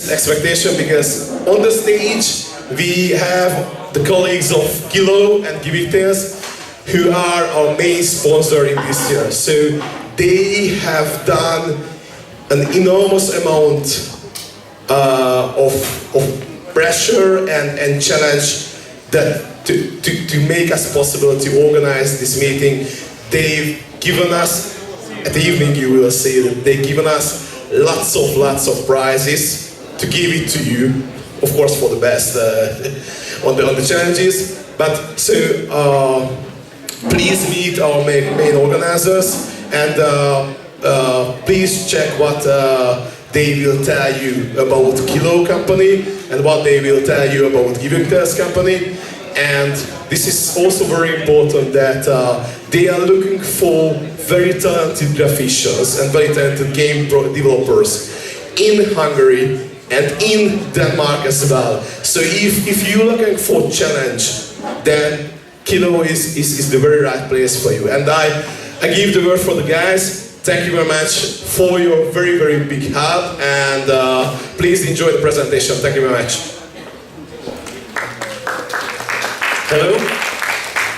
expectation because on the stage we have the colleagues of Kilo and Givictales who are our main sponsor in this year. So they have done an enormous amount of pressure and challenge that to make us possible to organize this meeting. They've given us, at the evening you will see that they've given us lots of prizes to give it to you, of course for the best on the challenges. But so please meet our main organizers and please check what they will tell you about Kilo company and what they will tell you about Givictales company. And this is also very important that they are looking for very talented graphicians and very talented game developers in Hungary and in Denmark as well. So if you're looking for challenge, then Kilo is the very right place for you. And I give the word for the guys. Thank you very much for your very big help, and please enjoy the presentation. Thank you very much. Hello.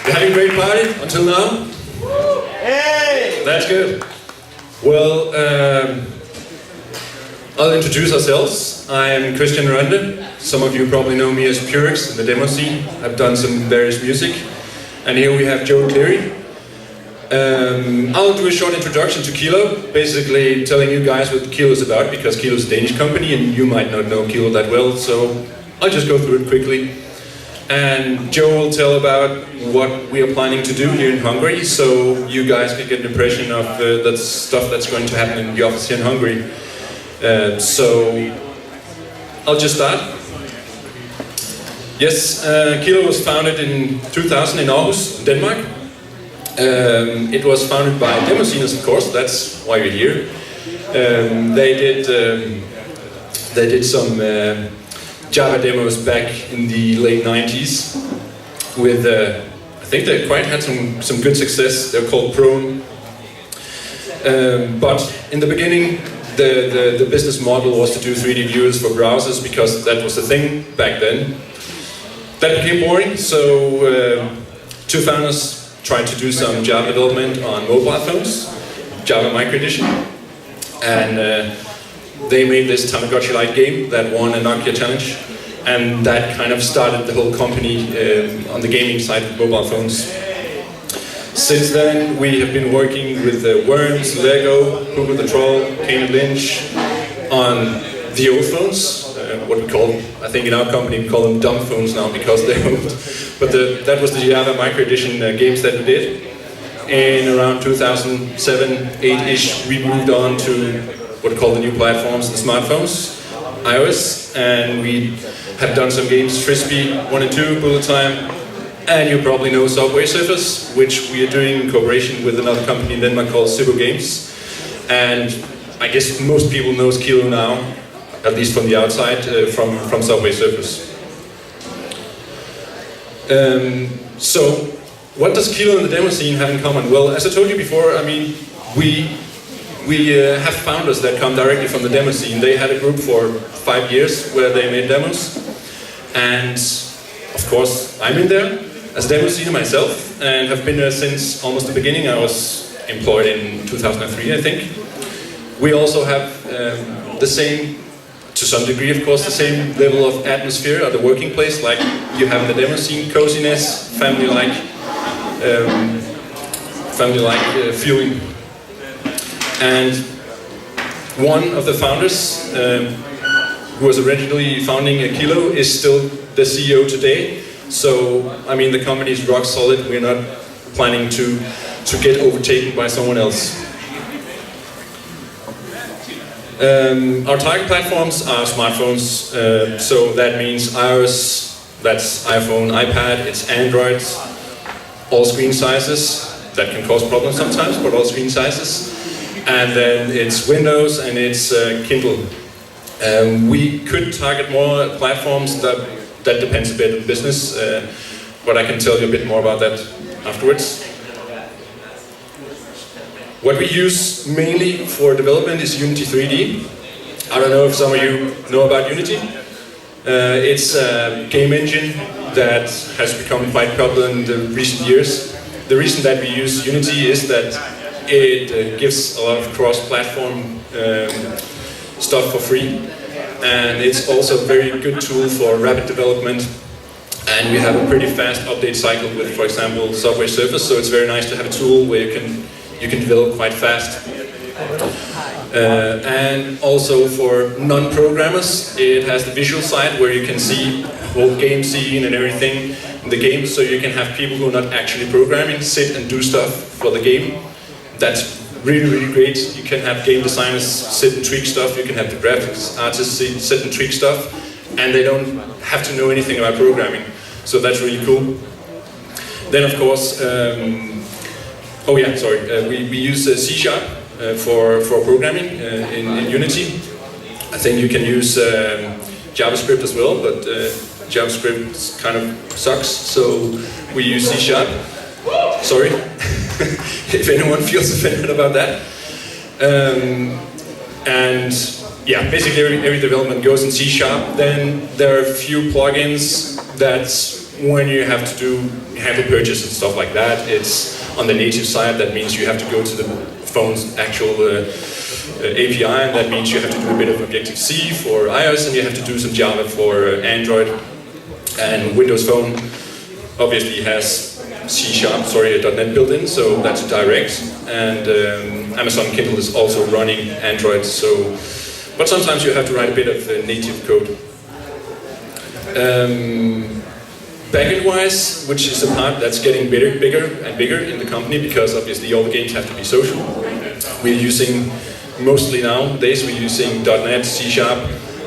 You're having a great party until now? Hey! That's good. Well, I'll introduce ourselves. I'm Christian Rönde. Some of you probably know me as Purix in the demo scene. I've done some various music. And here we have Joe Cleary. I'll do a short introduction to Kilo, basically telling you guys what Kilo is about, because Kilo is a Danish company and you might not know Kilo that well, so I'll just go through it quickly. And Joe will tell about what we are planning to do here in Hungary, so you guys can get an impression of the stuff that's going to happen in the office here in Hungary. So I'll just start. Yes, Kilo was founded in 2000 in Aarhus, Denmark. It was founded by Demosceners, of course, that's why we're here. They did some Java demos back in the late 90s with, I think they quite had some good success. They're called Prone. But in the beginning, the business model was to do 3D viewers for browsers because that was the thing back then. That became boring, so two founders tried to do some Java development on mobile phones, Java Micro Edition, and they made this Tamagotchi-like game that won a Nokia challenge, and that kind of started the whole company on the gaming side of mobile phones. Since then, we have been working with Worms, Lego, Google the Troll, Kane and Lynch on the old phones, what we call, I think in our company we call them dumb phones now because they're old. But that was the Java Micro Edition games that we did. In around 2007-8-ish, we moved on to what we call the new platforms, the smartphones, iOS, and we have done some games, Frisbee 1 and 2, Bullet Time, and you probably know Subway Surfers, which we are doing in cooperation with another company in Denmark called Sybo Games. And I guess most people know Kilo now, at least from the outside, from Subway Surfers. So, what does Kilo and the demo scene have in common? Well, as I told you before, I mean, we have founders that come directly from the demo scene. They had a group for 5 years where they made demos, and of course, I'm in there as a demo scene myself, and have been there since almost the beginning. I was employed in 2003, I think. We also have the same, to some degree, of course, the same level of atmosphere at the working place, like you have in the demo scene, coziness, family-like feeling. And one of the founders, who was originally founding Kilo, is still the CEO today. So, I mean, the company is rock solid. We're not planning to get overtaken by someone else. Our target platforms are smartphones, so that means iOS, that's iPhone, iPad, it's Android, all screen sizes, that can cause problems sometimes, but all screen sizes, and then it's Windows and it's Kindle. We could target more platforms, that depends a bit on business, but I can tell you a bit more about that afterwards. What we use mainly for development is Unity 3D. I don't know if some of you know about Unity. It's a game engine that has become quite popular in the recent years. The reason that we use Unity is that it gives a lot of cross-platform stuff for free, and it's also a very good tool for rapid development. And we have a pretty fast update cycle with, for example, Subway Surface, so it's very nice to have a tool where you can develop quite fast. And also for non-programmers, it has the visual side where you can see whole game scene and everything in the game, so you can have people who are not actually programming sit and do stuff for the game. That's really, really great. You can have game designers sit and tweak stuff, you can have the graphics artists sit and tweak stuff, and they don't have to know anything about programming. So that's really cool. Then of course, we use C# for programming in Unity. I think you can use JavaScript as well, but JavaScript kind of sucks, so we use C#. Sorry, if anyone feels offended about that. And yeah, basically every development goes in C#. Then there are a few plugins that's when you have to handle purchase and stuff like that. It's on the native side. That means you have to go to the phone's actual API, and that means you have to do a bit of Objective-C for iOS, and you have to do some Java for Android. And Windows Phone obviously has .NET built in, so that's direct. And Amazon Kindle is also running Android, so. But sometimes you have to write a bit of native code. Backend-wise, which is a part that's getting bigger and bigger in the company, because obviously all the games have to be social. We're using, mostly nowadays, we're using .NET, C#,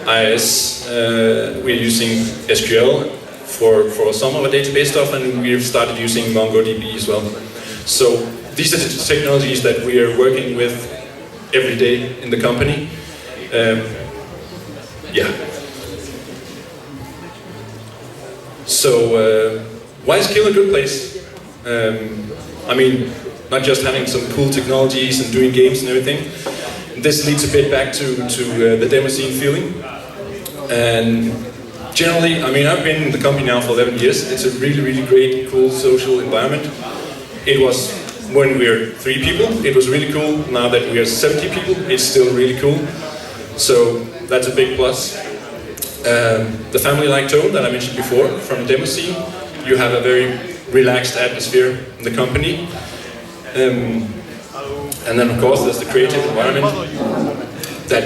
iOS, we're using SQL for some of our database stuff, and we've started using MongoDB as well. So these are the technologies that we are working with every day in the company. So why is Kiel a good place? I mean, not just having some cool technologies and doing games and everything. This leads a bit back to the demo scene feeling. And generally, I mean, I've been in the company now for 11 years. It's a really, really great, cool social environment. It was, when we were 3 people, it was really cool. Now that we are 70 people, it's still really cool. So that's a big plus. The family-like tone that I mentioned before from the demo scene, you have a very relaxed atmosphere in the company. And then of course there's the creative environment that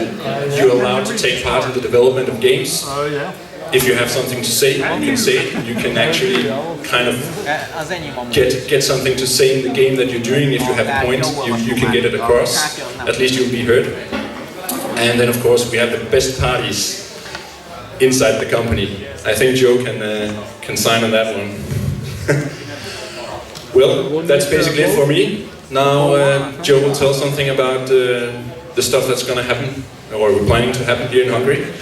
you're allowed to take part in the development of games. If you have something to say, you can say it. You can actually kind of get something to say in the game that you're doing. If you have a point, you can get it across. At least you'll be heard. And then of course we have the best parties inside the company. I think Joe can sign on that one. Well, that's basically it for me. Now Joe will tell something about the stuff that's going to happen, or we're planning to happen here in Hungary.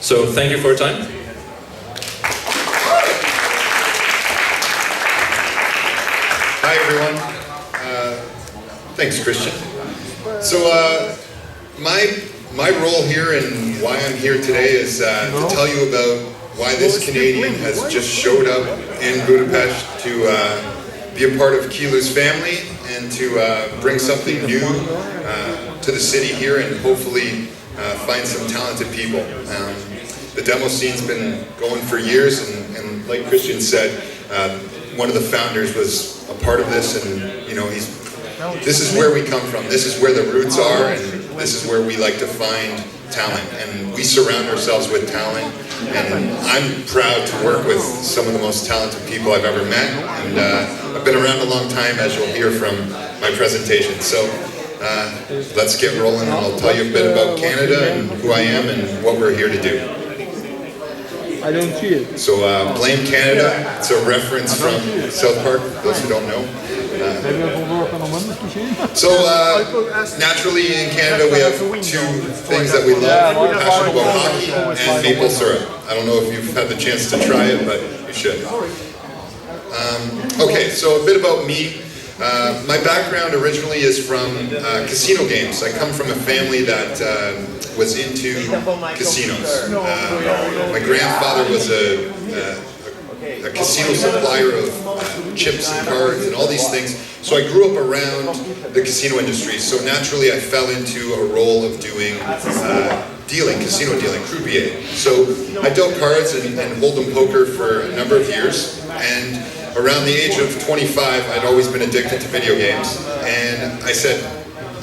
So thank you for your time. Hi everyone. Thanks, Christian. So my role here and why I'm here today is to tell you about why this Canadian has just showed up in Budapest to be a part of Kiel's family and to bring something new to the city here and hopefully find some talented people. The demo scene's been going for years, and like Christian said, one of the founders was a part of this, and you know, this is where we come from. This is where the roots are, and this is where we like to find talent, and we surround ourselves with talent, and I'm proud to work with some of the most talented people I've ever met, and I've been around a long time, as you'll hear from my presentation. So let's get rolling, and I'll tell you a bit about Canada and who I am and what we're here to do. I don't see it. So Blame Canada, it's a reference from South Park, those who don't know. So naturally in Canada we have 2 things that we love, passion about hockey and maple syrup. I don't know if you've had the chance to try it, but you should. Okay, so a bit about me. My background originally is from casino games. I come from a family that was into casinos. My grandfather was a casino supplier of chips and cards and all these things. So I grew up around the casino industry. So naturally I fell into a role of doing casino dealing, croupier. So I dealt cards and hold'em poker for a number of years. And around the age of 25, I'd always been addicted to video games. And I said,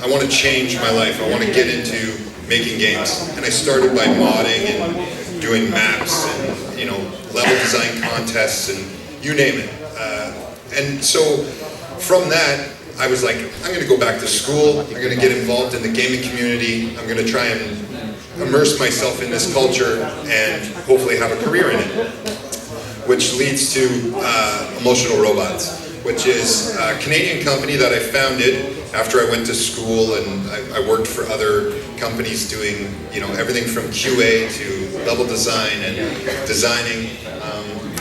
I want to change my life. I want to get into making games. And I started by modding and doing maps and, level design contests and you name it. And so from that, I was like, I'm going to go back to school. I'm going to get involved in the gaming community. I'm going to try and immerse myself in this culture and hopefully have a career in it. Which leads to Emotional Robots, which is a Canadian company that I founded after I went to school, and I worked for other companies doing, everything from QA to level design and designing.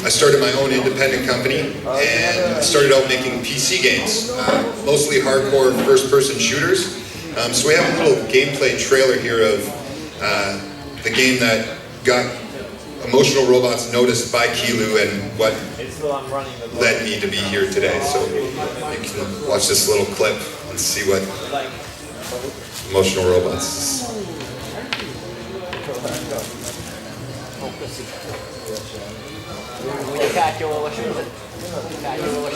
I started my own independent company and started out making PC games, mostly hardcore first-person shooters. So we have a little gameplay trailer here of the game that got Emotional Robots noticed by Kilu and what led me to be here today. So you can watch this little clip and see what Emotional Robots is.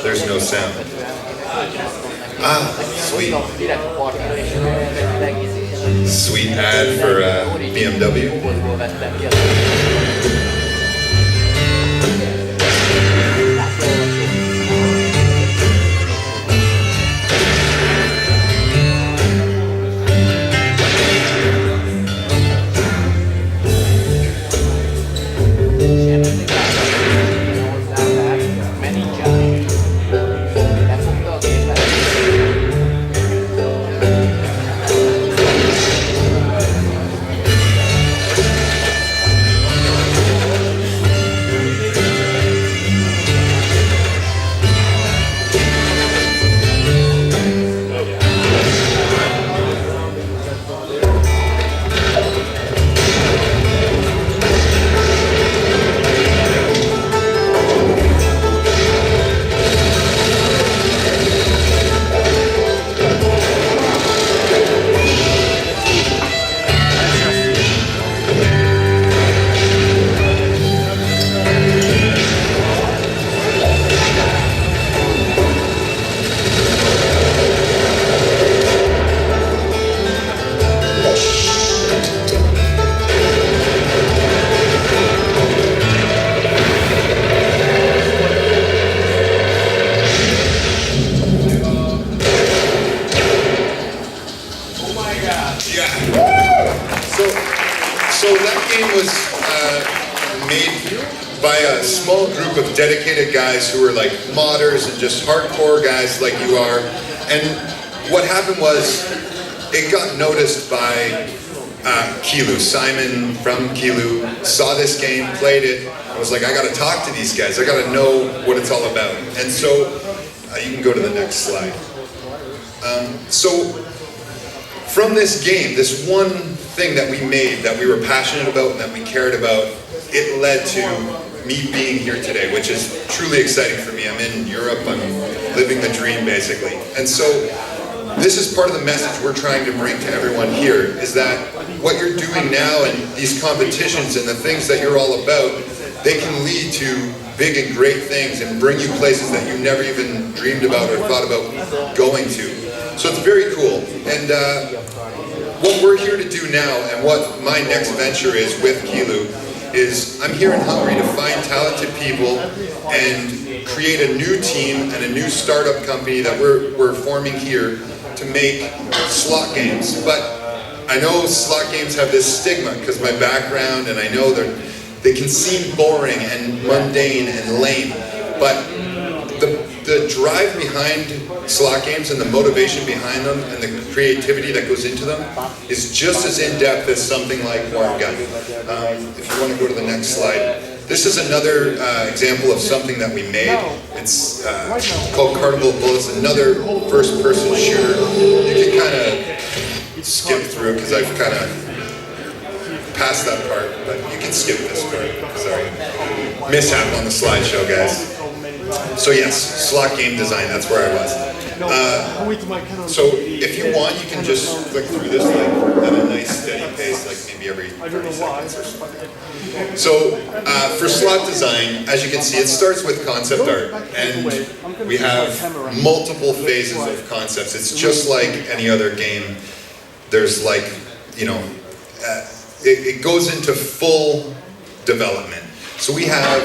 There's no sound. Ah, sweet. Sweet ad for BMW. So that game was made by a small group of dedicated guys who were like modders and just hardcore guys like you are. And what happened was it got noticed by Kilu. Simon from Kilu saw this game, played it, and was like, I gotta talk to these guys. I gotta know what it's all about. And so you can go to the next slide. So from this game, this one thing that we made, that we were passionate about and that we cared about, it led to me being here today, which is truly exciting for me. I'm in Europe, I'm living the dream basically. And so this is part of the message we're trying to bring to everyone here, is that what you're doing now and these competitions and the things that you're all about, they can lead to big and great things and bring you places that you never even dreamed about or thought about going to. So it's very cool. And what we're here to do now, and what my next venture is with Kilu, is I'm here in Hungary to find talented people and create a new team and a new startup company that we're forming here to make slot games. But I know slot games have this stigma because my background, and I know they can seem boring and mundane and lame, but the drive behind slot games and the motivation behind them and the creativity that goes into them is just as in-depth as something like Warm Gun. If you want to go to the next slide. This is another example of something that we made. It's called Carnival Bullets, another first-person shooter. You can kind of skip through because I've kind of passed that part, but you can skip this part. Sorry. Mishap on the slideshow, guys. So yes, slot game design, that's where I was. So if you want, you can just click through this like at a nice steady pace, like maybe every 30 seconds or something. So for slot design, as you can see, it starts with concept art, and we have multiple phases of concepts. It's just like any other game. There's like, you know, it goes into full development. So we have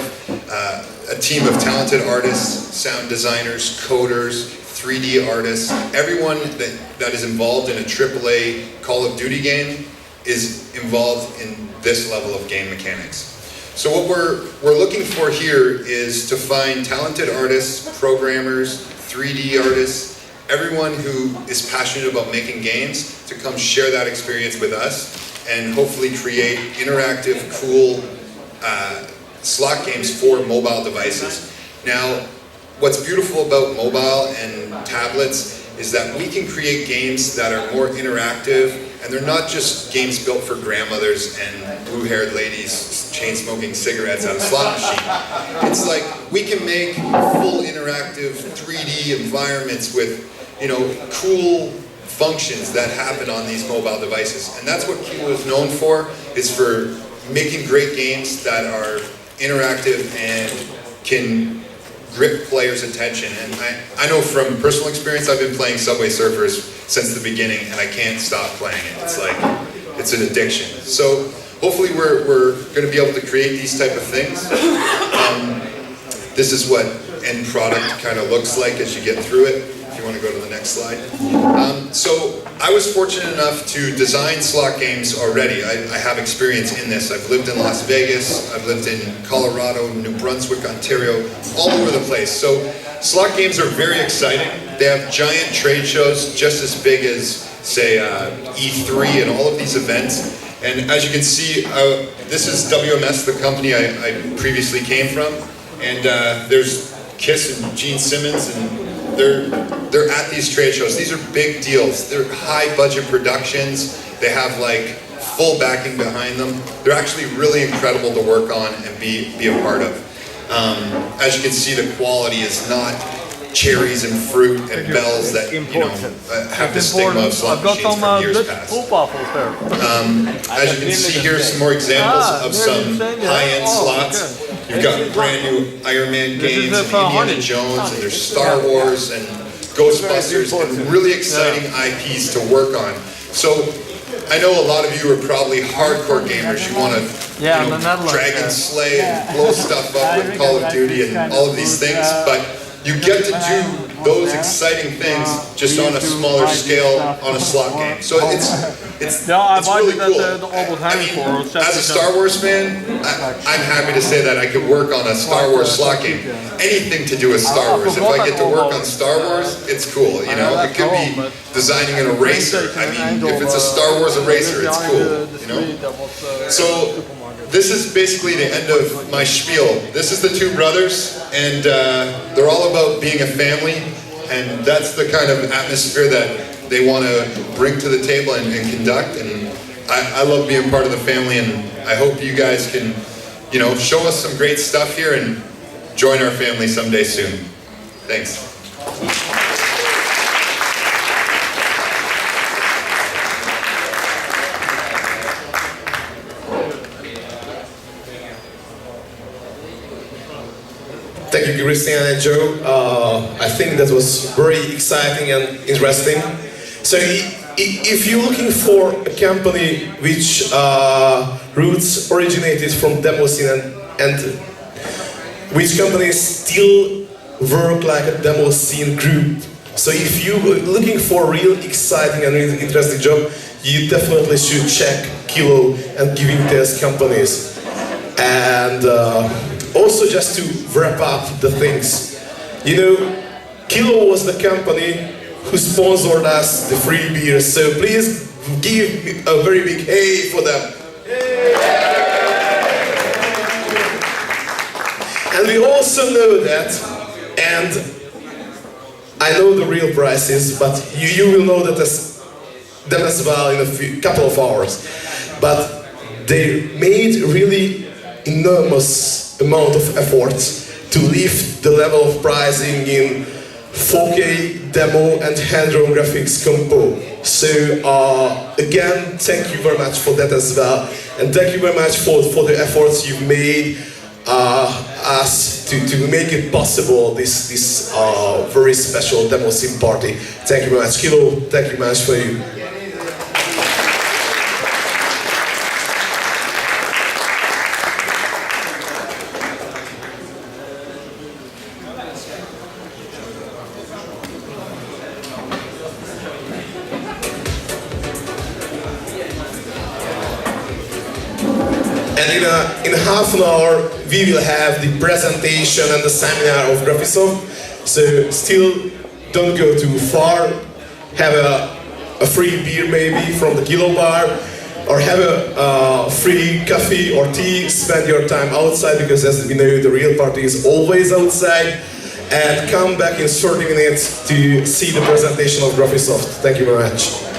a team of talented artists, sound designers, coders, 3D artists. Everyone that is involved in a AAA Call of Duty game is involved in this level of game mechanics. So what we're looking for here is to find talented artists, programmers, 3D artists, everyone who is passionate about making games to come share that experience with us and hopefully create interactive, cool slot games for mobile devices. Now, what's beautiful about mobile and tablets is that we can create games that are more interactive, and they're not just games built for grandmothers and blue-haired ladies chain-smoking cigarettes at a slot machine. It's like we can make full interactive 3D environments with, you know, cool functions that happen on these mobile devices. And that's what Kilo is known for, is for making great games that are interactive and can grip players' attention. And I know from personal experience, I've been playing Subway Surfers since the beginning, and I can't stop playing it. It's like, it's an addiction. So hopefully we're going to be able to create these type of things. This is what end product kind of looks like as you get through it. If you want to go to the next slide. So I was fortunate enough to design slot games already. I have experience in this. I've lived in Las Vegas, I've lived in Colorado, New Brunswick, Ontario, all over the place. So slot games are very exciting. They have giant trade shows just as big as, say, E3 and all of these events. And as you can see, this is WMS, the company I previously came from. And there's Kiss and Gene Simmons, and they're at these trade shows. These are big deals. They're high budget productions. They have like full backing behind them. They're actually really incredible to work on and be a part of. As you can see, the quality is not cherries and fruit and bells that, you know, have the stigma of slot machines from years past. As you can see here, some more examples of some high-end slots. You've got brand new Iron Man games and Indiana Jones, and there's Star Wars and Ghostbusters, and really exciting IPs to work on. So I know a lot of you are probably hardcore gamers. You want to Dragon Slay and blow stuff up with Call of Duty and all of these things, but you get to do those exciting things just on a smaller scale on a slot game. So it's really cool. I mean, as a Star Wars fan, I'm happy to say that I could work on a Star Wars slot game. Anything to do with Star Wars. If I get to work on Star Wars, it's cool. You know, it could be designing an eraser. I mean, if it's a Star Wars eraser, it's cool. You know. So this is basically the end of my spiel. This is the two brothers, and they're all about being a family, and that's the kind of atmosphere that they want to bring to the table and conduct. And I love being part of the family, and I hope you guys can, you know, show us some great stuff here and join our family someday soon. Thanks. Thank you, Christian and Joe. I think that was very exciting and interesting. So if you're looking for a company which roots originated from demo scene and which companies still work like a demo scene group, so if you're looking for a real exciting and really interesting job, you definitely should check Kilo and Giving Test companies. And also, just to wrap up the things, you know, Kilo was the company who sponsored us the free beer, so please give a very big hey for them. we also know that, and I know the real prices, but you will know that them as well in a couple of hours. But they made really enormous amount of effort to lift the level of pricing in 4K demo and hand-drawn graphics compo. So again, thank you very much for that as well, and thank you very much for the efforts you've made us to make it possible this very special demo sim party. Thank you very much, Kilo. Thank you very much for you. And in half an hour, we will have the presentation and the seminar of Graphisoft. So still don't go too far. Have a free beer maybe from the Kilo bar, or have a free coffee or tea. Spend your time outside, because as we know, the real party is always outside. And come back in 30 minutes to see the presentation of Graphisoft. Thank you very much.